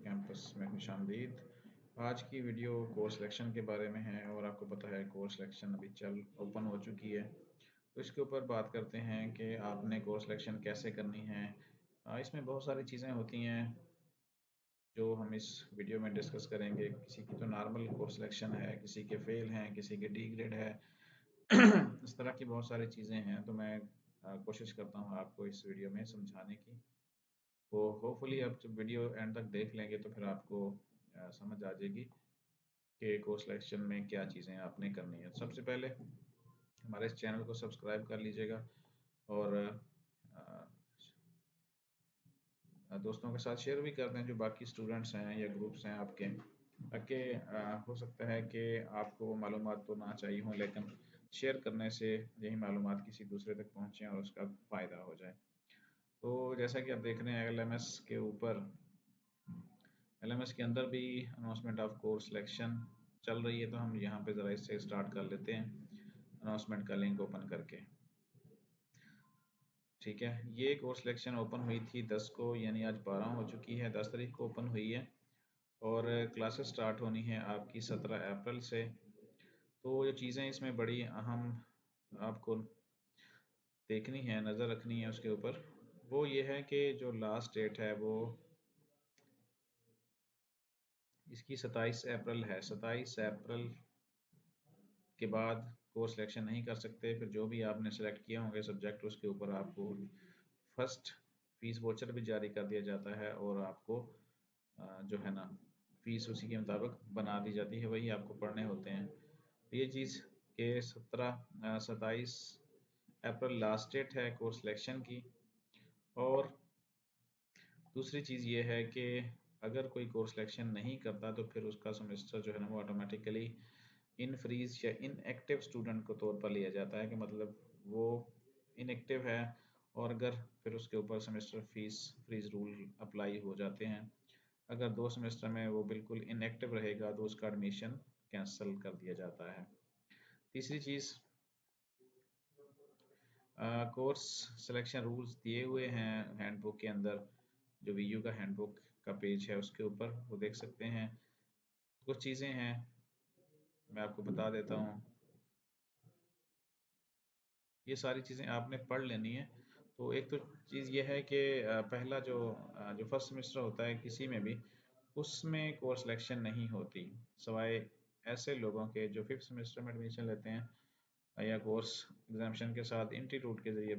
Campus में खुशामदीद। आज की वीडियो कोर्स सिलेक्शन के बारे में है और आपको पता है कोर्स सिलेक्शन अभी ओपन हो चुकी है। तो इसके ऊपर बात करते हैं कि आपने कोर्स सिलेक्शन कैसे करनी है। इसमें बहुत सारी चीज़ें होती हैं जो हम इस वीडियो में डिस्कस करेंगे। किसी की तो नॉर्मल कोर्स सिलेक्शन है, किसी के फेल हैं, किसी के डी ग्रेड है। इस तरह की बहुत सारी चीज़ें हैं, तो मैं कोशिश करता हूँ आपको इस वीडियो में समझाने की। तो होपफुली आप जब वीडियो एंड तक देख लेंगे तो फिर आपको समझ आ जाएगी कि कोर्स सिलेक्शन में क्या चीज़ें आपने करनी है। सबसे पहले हमारे इस चैनल को सब्सक्राइब कर लीजिएगा और दोस्तों के साथ शेयर भी करते हैं जो बाकी स्टूडेंट्स हैं या ग्रुप्स हैं आपके, ताकि हो सकता है कि आपको वो मालूमात तो ना चाहिए हों, लेकिन शेयर करने से यही मालूमात किसी दूसरे तक पहुँचें और उसका फ़ायदा हो जाए। तो जैसा कि आप देख रहे हैं एलएमएस के ऊपर, एलएमएस के अंदर भी अनाउंसमेंट ऑफ कोर्स सिलेक्शन चल रही है। तो हम यहाँ पे ज़रा इससे स्टार्ट कर लेते हैं अनाउंसमेंट का लिंक ओपन करके। ठीक है, ये कोर्स सिलेक्शन ओपन हुई थी 10 को, यानी आज 12 हो चुकी है, 10 तारीख को ओपन हुई है और क्लासेस स्टार्ट होनी है आपकी 17 अप्रैल से। तो जो चीज़ें इसमें बड़ी अहम आपको देखनी है, नज़र रखनी है उसके ऊपर, वो ये है कि जो लास्ट डेट है वो इसकी 27 अप्रैल है। 27 अप्रैल के बाद कोर्स सिलेक्शन नहीं कर सकते। फिर जो भी आपने सेलेक्ट किए होंगे सब्जेक्ट, उसके ऊपर आपको फर्स्ट फीस वोचर भी जारी कर दिया जाता है और आपको जो है ना फीस उसी के मुताबिक बना दी जाती है, वही आपको पढ़ने होते हैं। तो ये चीज़ के 27 अप्रैल लास्ट डेट है कोर्स सिलेक्शन की। और दूसरी चीज़ ये है कि अगर कोई कोर्स सिलेक्शन नहीं करता तो फिर उसका सेमेस्टर जो है ना वो ऑटोमेटिकली इन फ्रीज या इनएक्टिव स्टूडेंट को तौर पर लिया जाता है, कि मतलब वो इनएक्टिव है और अगर फिर उसके ऊपर semester fees freeze rule apply हो जाते हैं। अगर 2 सेमेस्टर में वो बिल्कुल इनएक्टिव रहेगा तो उसका एडमिशन कैंसिल कर दिया जाता है। तीसरी चीज़, कोर्स सिलेक्शन रूल्स दिए हुए हैं हैंडबुक के अंदर, जो वीयू का हैंडबुक का पेज है उसके ऊपर वो देख सकते हैं। कुछ चीज़ें हैं मैं आपको बता देता हूँ, ये सारी चीज़ें आपने पढ़ लेनी है। तो एक तो चीज़ ये है कि पहला जो फर्स्ट सेमेस्टर होता है किसी में भी, उसमें कोर्स सिलेक्शन नहीं होती, सवाए ऐसे लोगों के जो 5th सेमेस्टर में एडमिशन लेते हैं या कोर्स एग्जामिशन के साथ इंस्टीट्यूट के ज़रिए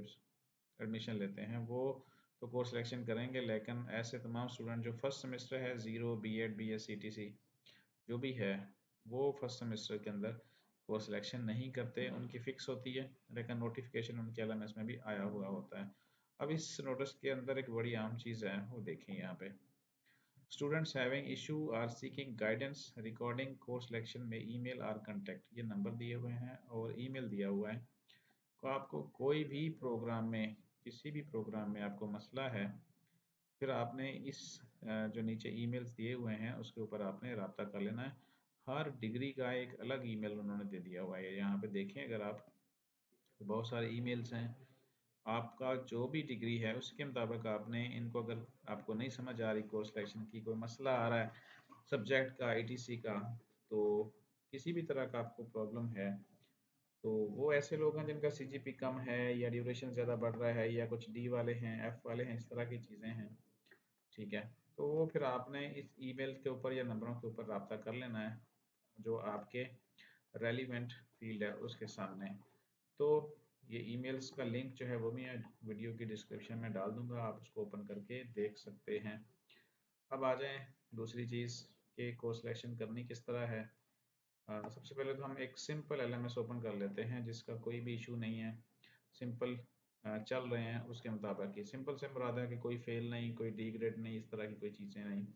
एडमिशन लेते हैं, वो तो कोर्स सिलेक्शन करेंगे। लेकिन ऐसे तमाम स्टूडेंट जो फर्स्ट सेमेस्टर है, ज़ीरो, बीएड, बीएससी, टीसी जो भी है, वो फर्स्ट सेमेस्टर के अंदर कोर्स सिलेक्शन नहीं करते, उनकी फ़िक्स होती है, लेकिन नोटिफिकेशन उनके एलएमएस में भी आया हुआ होता है। अब इस नोटिस के अंदर एक बड़ी आम चीज़ है, वो देखें यहाँ पे, students having issue or seeking guidance recording course selection में ईमेल आर कांटेक्ट, ये नंबर दिए हुए हैं और ईमेल दिया हुआ है। तो आपको कोई भी प्रोग्राम में, किसी भी प्रोग्राम में आपको मसला है, फिर आपने इस जो नीचे ईमेल्स दिए हुए हैं उसके ऊपर आपने रब्ता कर लेना है। हर डिग्री का एक अलग ईमेल उन्होंने दे दिया हुआ है, यहाँ पे देखें अगर आप, तो बहुत सारे ईमेल्स हैं। आपका जो भी डिग्री है उसके मुताबिक आपने इनको, अगर आपको नहीं समझ आ रही कोर्स सिलेक्शन की, कोई मसला आ रहा है सब्जेक्ट का, आईटीसी का, तो किसी भी तरह का आपको प्रॉब्लम है, तो वो ऐसे लोग हैं जिनका सीजीपी कम है या ड्यूरेशन ज़्यादा बढ़ रहा है या कुछ डी वाले हैं, एफ वाले हैं, इस तरह की चीज़ें हैं। ठीक है, तो वो फिर आपने इस ईमेल के ऊपर या नंबरों के ऊपर रब्ता कर लेना है जो आपके रेलिवेंट फील्ड है उसके सामने। तो ये ईमेल्स का लिंक जो है वो मैं वीडियो की डिस्क्रिप्शन में डाल दूंगा, आप उसको ओपन करके देख सकते हैं। अब आ जाएं दूसरी चीज़ कि कोर्स सिलेक्शन करनी किस तरह है। सबसे पहले तो हम एक सिंपल एलएमएस ओपन कर लेते हैं जिसका कोई भी इशू नहीं है, सिंपल चल रहे हैं उसके मुताबिक ही। सिंपल से मुराद है कि कोई फेल नहीं, कोई डी ग्रेड नहीं, इस तरह की कोई चीज़ें नहीं,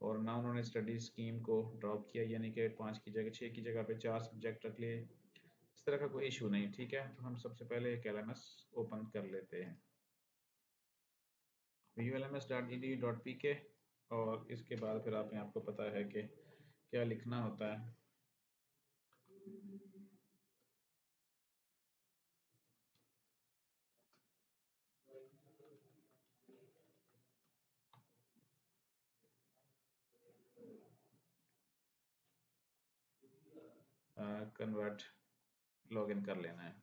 और ना उन्होंने स्टडी स्कीम को ड्रॉप किया, यानी कि 5 की जगह 6 की जगह पे 4 सब्जेक्ट रख लिए, इस तरह का कोई इशू नहीं। ठीक है, तो हम सबसे पहले एक एलएमएस ओपन कर लेते हैं, vulms.edu.pk, और इसके बाद फिर आपको पता है कि क्या लिखना होता है। कन्वर्ट लॉगिन कर लेना है।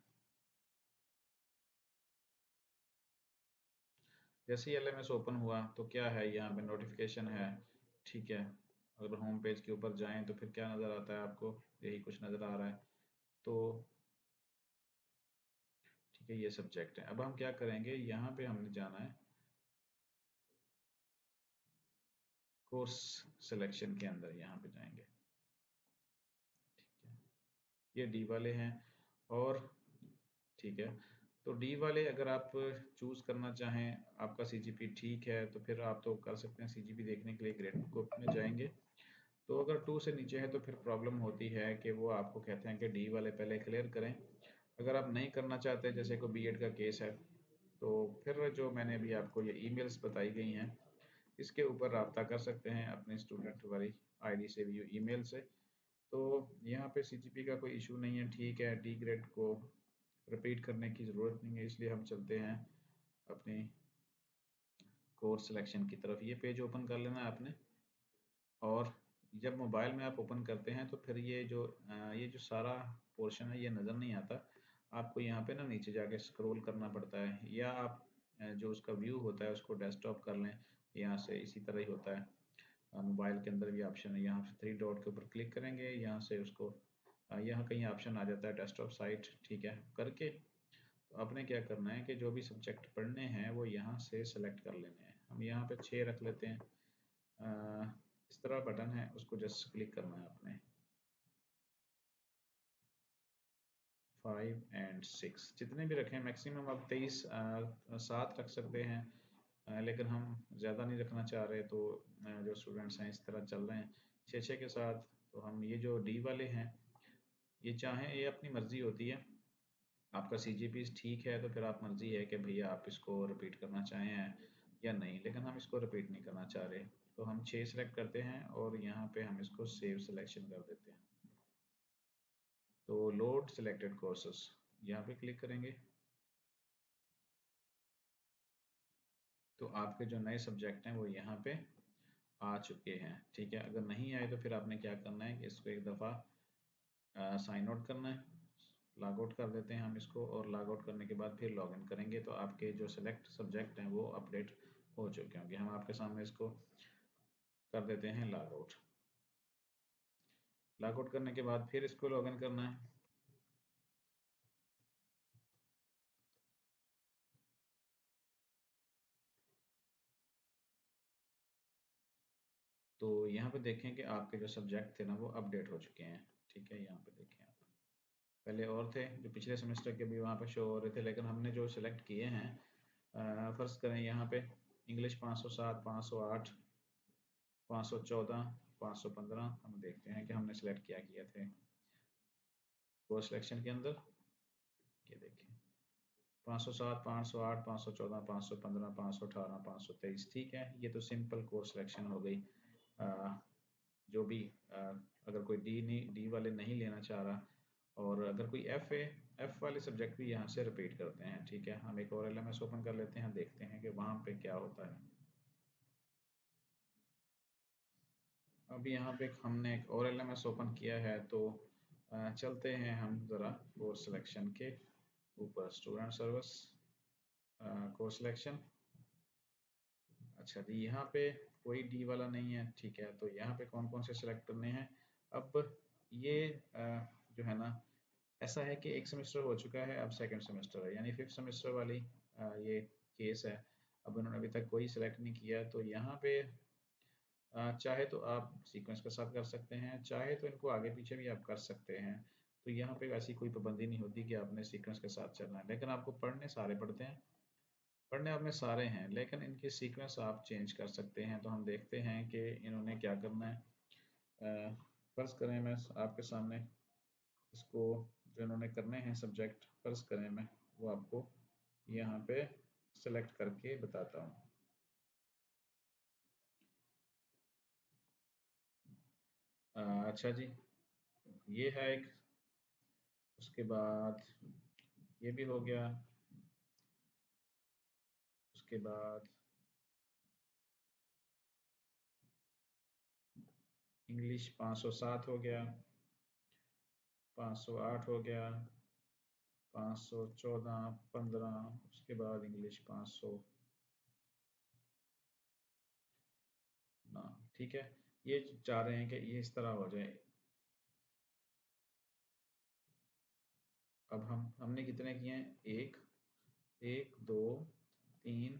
जैसे ही एलएमएस ओपन हुआ तो क्या है, यहाँ पे नोटिफिकेशन है, ठीक है। अगर होम पेज के ऊपर जाएं तो फिर क्या नज़र आता है आपको, यही कुछ नज़र आ रहा है। तो ठीक है, ये सब्जेक्ट है। अब हम क्या करेंगे, यहाँ पे हमने जाना है कोर्स सिलेक्शन के अंदर, यहाँ पे जाएंगे, ठीक है। ये डी वाले हैं, और ठीक है, तो डी वाले अगर आप चूज़ करना चाहें, आपका सीजीपी ठीक है तो फिर आप तो कर सकते हैं। सीजीपी देखने के लिए ग्रेड बुक में जाएंगे, तो अगर 2 से नीचे है तो फिर प्रॉब्लम होती है कि वो आपको कहते हैं कि डी वाले पहले क्लियर करें। अगर आप नहीं करना चाहते, जैसे कोई बीएड का केस है, तो फिर जो मैंने अभी आपको ये ईमेल्स बताई गई हैं, इसके ऊपर रब्ता कर सकते हैं अपने स्टूडेंट वाली आईडी से, भी ईमेल से। तो यहाँ पे सीजीपी का कोई इशू नहीं है, ठीक है। डी ग्रेड को रिपीट करने की ज़रूरत नहीं है, इसलिए हम चलते हैं अपनी कोर्स सिलेक्शन की तरफ। ये पेज ओपन कर लेना है आपने, और जब मोबाइल में आप ओपन करते हैं तो फिर ये जो सारा पोर्शन है ये नज़र नहीं आता। आपको यहाँ पे ना नीचे जाके स्क्रॉल करना पड़ता है, या आप जो उसका व्यू होता है उसको डेस्कटॉप कर लें। यहाँ से इसी तरह ही होता है, मोबाइल के अंदर भी ऑप्शन है, यहाँ से 3 डॉट के ऊपर क्लिक करेंगे, यहाँ से उसको यहाँ कहीं ऑप्शन आ जाता है डेस्कटॉप साइट, ठीक है करके। तो आपने क्या करना है कि जो भी सब्जेक्ट पढ़ने हैं वो यहाँ से सेलेक्ट कर लेने हैं। हम यहाँ पे 6 रख लेते हैं। इस तरह बटन है, उसको जस्ट क्लिक करना है आपने। 5 एंड 6 जितने भी रखें, मैक्सिमम आप 23 7 रख सकते हैं, लेकिन हम ज़्यादा नहीं रखना चाह रहे, तो जो स्टूडेंट्स हैं इस तरह चल रहे हैं 6 6 के साथ। तो हम ये जो डी वाले हैं, ये चाहें, ये अपनी मर्ज़ी होती है। आपका सीजीपी ठीक है तो फिर आप मर्ज़ी है कि भैया आप इसको रिपीट करना चाहें या नहीं, लेकिन हम इसको रिपीट नहीं करना चाह रहे। तो हम 6 सेलेक्ट करते हैं, और यहाँ पे हम इसको सेव सिलेक्शन कर देते हैं। तो लोड सिलेक्टेड कोर्सेस यहाँ पे क्लिक करेंगे, तो आपके जो नए सब्जेक्ट हैं वो यहाँ पे आ चुके हैं, ठीक है। अगर नहीं आए तो फिर आपने क्या करना है कि इसको एक दफ़ा साइन आउट करना है। लॉग आउट कर देते हैं हम इसको, और लॉग आउट करने के बाद फिर लॉग इन करेंगे, तो आपके जो सेलेक्ट सब्जेक्ट हैं वो अपडेट हो चुके होंगे। हम आपके सामने इसको कर देते हैं लॉग आउट। लॉग आउट करने के बाद फिर इसको लॉग इन करना है। तो यहाँ पे देखें कि आपके जो सब्जेक्ट थे ना वो अपडेट हो चुके हैं, ठीक है। यहाँ पे देखें आप, पहले और थे जो पिछले सेमेस्टर के भी वहाँ पे शो हो रहे थे, लेकिन हमने जो सिलेक्ट किए हैं, फर्ज करें यहाँ पे इंग्लिश 507, 508, 514, 515, हम देखते हैं कि हमने सेलेक्ट क्या किया थे कोर्स सिलेक्शन के अंदर। ये देखें 507, 508, 514, 515, 518, 523, ठीक है। ये तो सिंपल कोर्स सिलेक्शन हो गई। जो भी अगर कोई डी वाले नहीं लेना चाह रहा, और अगर कोई एफ वाले सब्जेक्ट भी यहाँ से रिपीट करते हैं, ठीक है। हम एक और एलएमएस ओपन कर लेते हैं, देखते हैं कि वहाँ पे क्या होता है। अभी यहाँ पे हमने एक और एलएमएस ओपन किया है, तो चलते हैं हम ज़रा कोर्स सिलेक्शन के ऊपर, स्टूडेंट सर्विस कोर्स सिलेक्शन। अच्छा जी, यहाँ पे कोई डी वाला नहीं है, ठीक है। तो यहाँ पे कौन कौन से सिलेक्ट करने हैं। अब ये जो है ना, ऐसा है कि एक सेमेस्टर हो चुका है, अब सेकंड सेमेस्टर है, यानी फिफ्थ सेमेस्टर वाली ये केस है। अब उन्होंने अभी तक कोई सिलेक्ट नहीं किया, तो यहाँ पे चाहे तो आप सीक्वेंस के साथ कर सकते हैं, चाहे तो इनको आगे पीछे भी आप कर सकते हैं। तो यहाँ पे ऐसी कोई पाबंदी नहीं होती कि आपने सीक्वेंस के साथ चलना है, लेकिन आपको पढ़ने सारे पढ़ते हैं, पढ़ने आप में सारे हैं, लेकिन इनकी सीक्वेंस आप चेंज कर सकते हैं। तो हम देखते हैं कि इन्होंने क्या करना है। फर्ज करें मैं आपके सामने इसको, जो इन्होंने करने हैं सब्जेक्ट, फर्ज करें मैं वो आपको यहाँ पे सेलेक्ट करके बताता हूँ। अच्छा जी, ये है एक, उसके बाद ये भी हो गया, उसके बाद इंग्लिश 507 हो गया, 508 हो गया, 514, 15, उसके बाद इंग्लिश 500 ना। ठीक है, ये चाह रहे हैं कि ये इस तरह हो जाए। अब हमने कितने किए हैं? एक, एक, दो, तीन,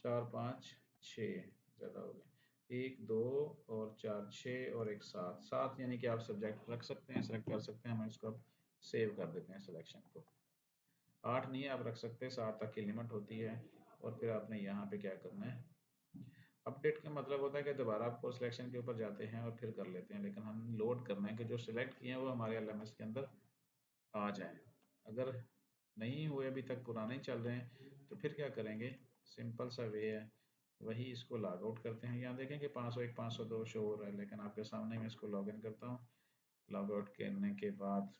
चार, पाँच, छः, ज़्यादा हो गए। एक, दो और चार, छः और एक, सात। सात यानी कि आप सब्जेक्ट रख सकते हैं, सेलेक्ट कर सकते हैं। हम इसको अब सेव कर देते हैं सिलेक्शन को। आठ नहीं आप रख सकते, सात तक की लिमिट होती है। और फिर आपने यहाँ पे क्या करना है, अपडेट का मतलब होता है कि दोबारा आप कोर्स सिलेक्शन के ऊपर जाते हैं और फिर कर लेते हैं, लेकिन हम लोड करना है कि जो सिलेक्ट किए हैं वो हमारे एलएमएस के अंदर आ जाएं। अगर नहीं हुए अभी तक, पुराने ही चल रहे हैं, तो फिर क्या करेंगे? सिंपल सा वे है, वही इसको लॉग आउट करते हैं। यहाँ देखें कि 501, 502 शो हो रहा है, लेकिन आपके सामने मैं इसको लॉग इन करता हूँ। लॉग आउट करने के बाद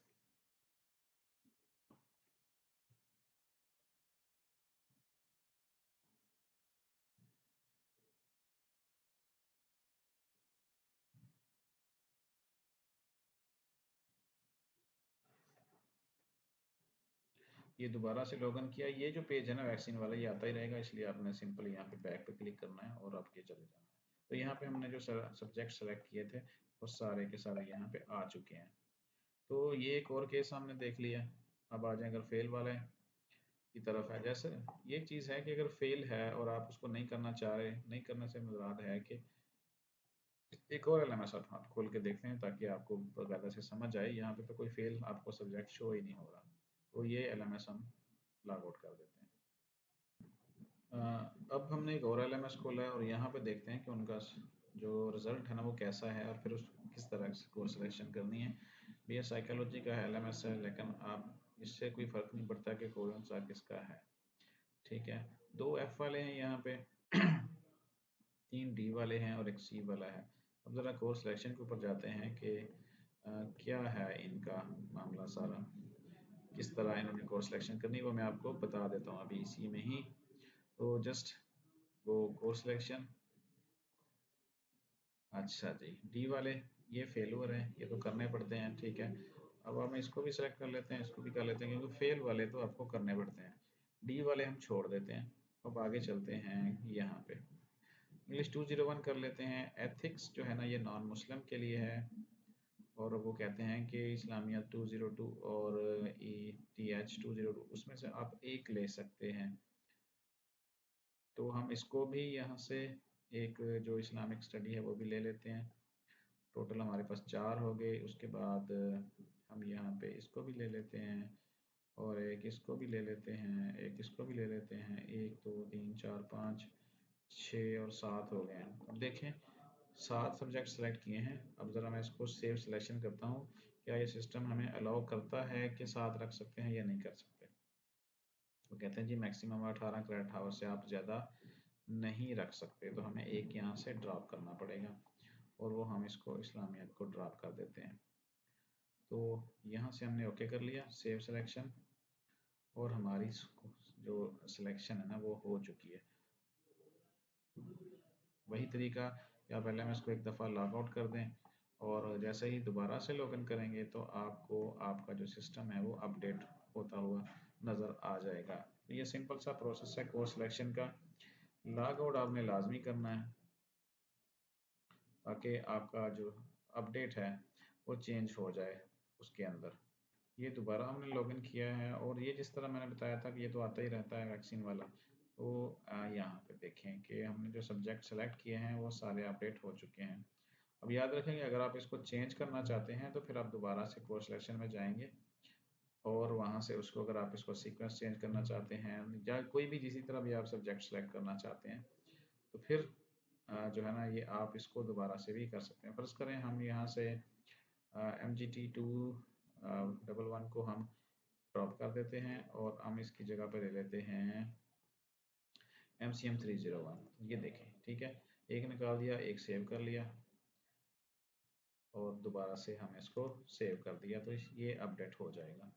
ये दोबारा से लॉगिन किया। ये जो पेज है ना वैक्सीन वाला, ये आता ही रहेगा, इसलिए आपने सिंपल यहाँ पे बैक पे क्लिक करना है और आपके चले जाना है। तो यहाँ पे हमने जो सब्जेक्ट सेलेक्ट किए थे वो सारे के सारे यहाँ पे आ चुके हैं। तो ये एक और केस हमने देख लिया। अब आ जाए अगर फेल वाले की तरफ है। जैसे ये चीज़ है कि अगर फेल है और आप उसको नहीं करना चाह रहे, नहीं करने से मुराद है कि एक और एलएमएस आप खोल के देखते हैं ताकि आपको बकायदा से समझ आए। यहाँ पे तो कोई फेल आपको सब्जेक्ट शो ही नहीं हो रहा, तो ये एलएमएस हम लॉग आउट कर देते हैं। अब हमने एक और एलएमएस खोला है और यहाँ पे देखते हैं कि उनका जो रिजल्ट है ना वो कैसा है और फिर उस किस तरह से कोर्स सिलेक्शन करनी है। ये साइकोलॉजी का एलएमएस है, लेकिन आप इससे कोई फ़र्क नहीं पड़ता कि कौन सा किसका है। ठीक है, दो एफ वाले हैं यहाँ पे, तीन डी वाले हैं और एक सी वाला है। अब ज़रा कोर्स सिलेक्शन के ऊपर जाते हैं कि क्या है इनका मामला सारा, किस तरह इन्होंने कोर्स सिलेक्शन करनी है वो मैं आपको बता देता हूँ अभी इसी में ही। तो जस्ट वो कोर्स सिलेक्शन। अच्छा जी, डी वाले ये फेलुअर हैं, ये तो करने पड़ते हैं। ठीक है, अब हम इसको भी सेलेक्ट कर लेते हैं, इसको भी कर लेते हैं, क्योंकि फेल वाले तो आपको करने पड़ते हैं। डी वाले हम छोड़ देते हैं। अब आगे चलते हैं यहाँ पे, इंग्लिश 201 कर लेते हैं। एथिक्स जो है ना ये नॉन मुस्लिम के लिए है, और वो कहते हैं कि इस्लामियत 202 और ई टी एच 202 उसमें से आप एक ले सकते हैं। तो हम इसको भी यहाँ से एक जो इस्लामिक स्टडी है वो भी ले लेते हैं। टोटल हमारे पास चार हो गए। उसके बाद हम यहाँ पे इसको भी ले लेते हैं और एक इसको भी ले लेते हैं, एक इसको भी ले लेते हैं। एक, दो, तीन, चार, पाँच, छः और सात हो गए हैं। अब देखें, सात सब्जेक्ट सेलेक्ट किए हैं। अब ज़रा मैं इसको सेव सिलेक्शन करता हूँ। क्या ये सिस्टम हमें अलाउ करता है कि सात रख सकते हैं या नहीं कर सकते? वो कहते हैं जी मैक्सिमम 18 क्रेडिट आवर से आप ज़्यादा नहीं रख सकते, तो हमें एक यहाँ से ड्रॉप करना पड़ेगा और वो हम इसको इस्लामियत को ड्रॉप कर देते हैं। तो यहाँ से हमने ओके कर लिया, सेव सिलेक्शन, और हमारी जो सिलेक्शन है ना वो हो चुकी है। वही तरीका कि आप एलएमएस को एक दफ़ा लॉग आउट कर दें और जैसे ही दोबारा से लॉगिन करेंगे तो आपको आपका जो सिस्टम है वो अपडेट होता हुआ नज़र आ जाएगा। तो ये सिंपल सा प्रोसेस है कोर्स सिलेक्शन का। लॉग आउट आपने लाजमी करना है ताकि आपका जो अपडेट है वो चेंज हो जाए उसके अंदर। ये दोबारा हमने लॉगिन किया है और ये जिस तरह मैंने बताया था कि ये तो आता ही रहता है वैक्सीन वाला। तो यहाँ पे देखें कि हमने जो सब्जेक्ट सेलेक्ट किए हैं वो सारे अपडेट हो चुके हैं। अब याद रखेंगे अगर आप इसको चेंज करना चाहते हैं तो फिर आप दोबारा से कोर्स सिलेक्शन में जाएंगे और वहाँ से उसको, अगर आप इसको सीक्वेंस चेंज करना चाहते हैं या कोई भी जिसी तरह भी आप सब्जेक्ट सेलेक्ट करना चाहते हैं तो फिर जो है ना ये आप इसको दोबारा से भी कर सकते हैं। फ़र्ज़ करें हम यहाँ से MGT 211 को हम ड्रॉप कर देते हैं और हम इसकी जगह पर ले लेते हैं MCM 301। ये देखें, ठीक है, एक निकाल दिया, एक सेव कर लिया और दोबारा से हम इसको सेव कर दिया तो ये अपडेट हो जाएगा।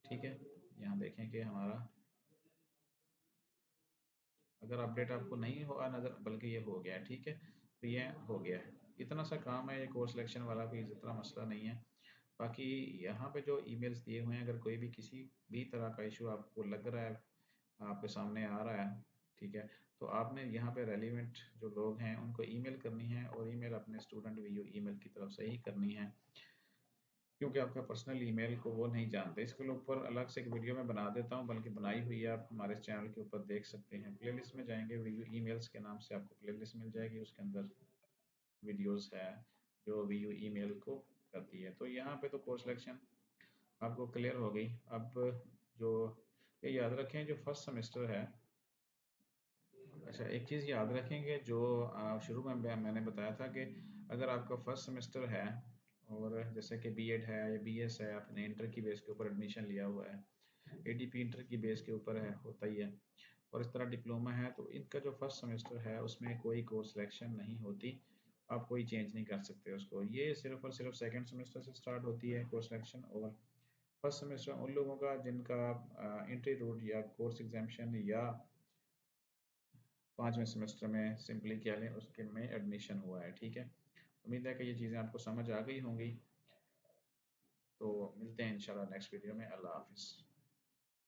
ठीक है, यहाँ देखें कि हमारा अगर अपडेट आपको नहीं हुआ नज़र, बल्कि ये हो गया है। ठीक है, तो ये हो गया है। इतना सा काम है ये कोर्स सिलेक्शन वाला, कोई इतना मसला नहीं है। बाकी यहाँ पे जो ईमेल्स दिए हुए हैं, अगर कोई भी किसी भी तरह का इशू आपको लग रहा है, आपके सामने आ रहा है, ठीक है, तो आपने यहाँ पे रेलिवेंट जो लोग हैं उनको ईमेल करनी है, और ईमेल अपने स्टूडेंट वीयू ईमेल की तरफ से ही करनी है, क्योंकि आपका पर्सनल ईमेल को वो नहीं जानते। इसके ऊपर अलग से एक वीडियो मैं बना देता हूँ, बल्कि बनाई हुई है, आप हमारे चैनल के ऊपर देख सकते हैं। प्लेलिस्ट में जाएंगे, वीयू ईमेल्स के नाम से आपको प्लेलिस्ट मिल जाएगी, उसके अंदर वीडियोस है जो वीयू ईमेल को करती है। तो यहाँ पे तो कोर्स सिलेक्शन आपको क्लियर हो गई। अब जो ये याद रखें, जो फर्स्ट सेमेस्टर है, अच्छा एक चीज़ याद रखेंगे, जो शुरू में मैंने बताया था कि अगर आपका फर्स्ट सेमेस्टर है, और जैसे कि बीएड है या बीएस है, आपने इंटर की बेस के ऊपर एडमिशन लिया हुआ है, एडीपी इंटर की बेस के ऊपर है, होता ही है, और इस तरह डिप्लोमा है, तो इनका जो फर्स्ट सेमेस्टर है उसमें कोई कोर्स सिलेक्शन नहीं होती। आप कोई चेंज नहीं कर सकते उसको। ये सिर्फ और सिर्फ सेकेंड सेमेस्टर से स्टार्ट होती है कोर्स सिलेक्शन, और फर्स्ट सेमेस्टर उन लोगों का जिनका एंट्री रूट या कोर्स एग्जामेशन या 5वें सेमेस्टर में सिंपली क्या लें उसके में एडमिशन हुआ है। ठीक है, उम्मीद है कि ये चीज़ें आपको समझ आ गई होंगी। तो मिलते हैं इंशाल्लाह नेक्स्ट वीडियो में। अल्लाह हाफिज़।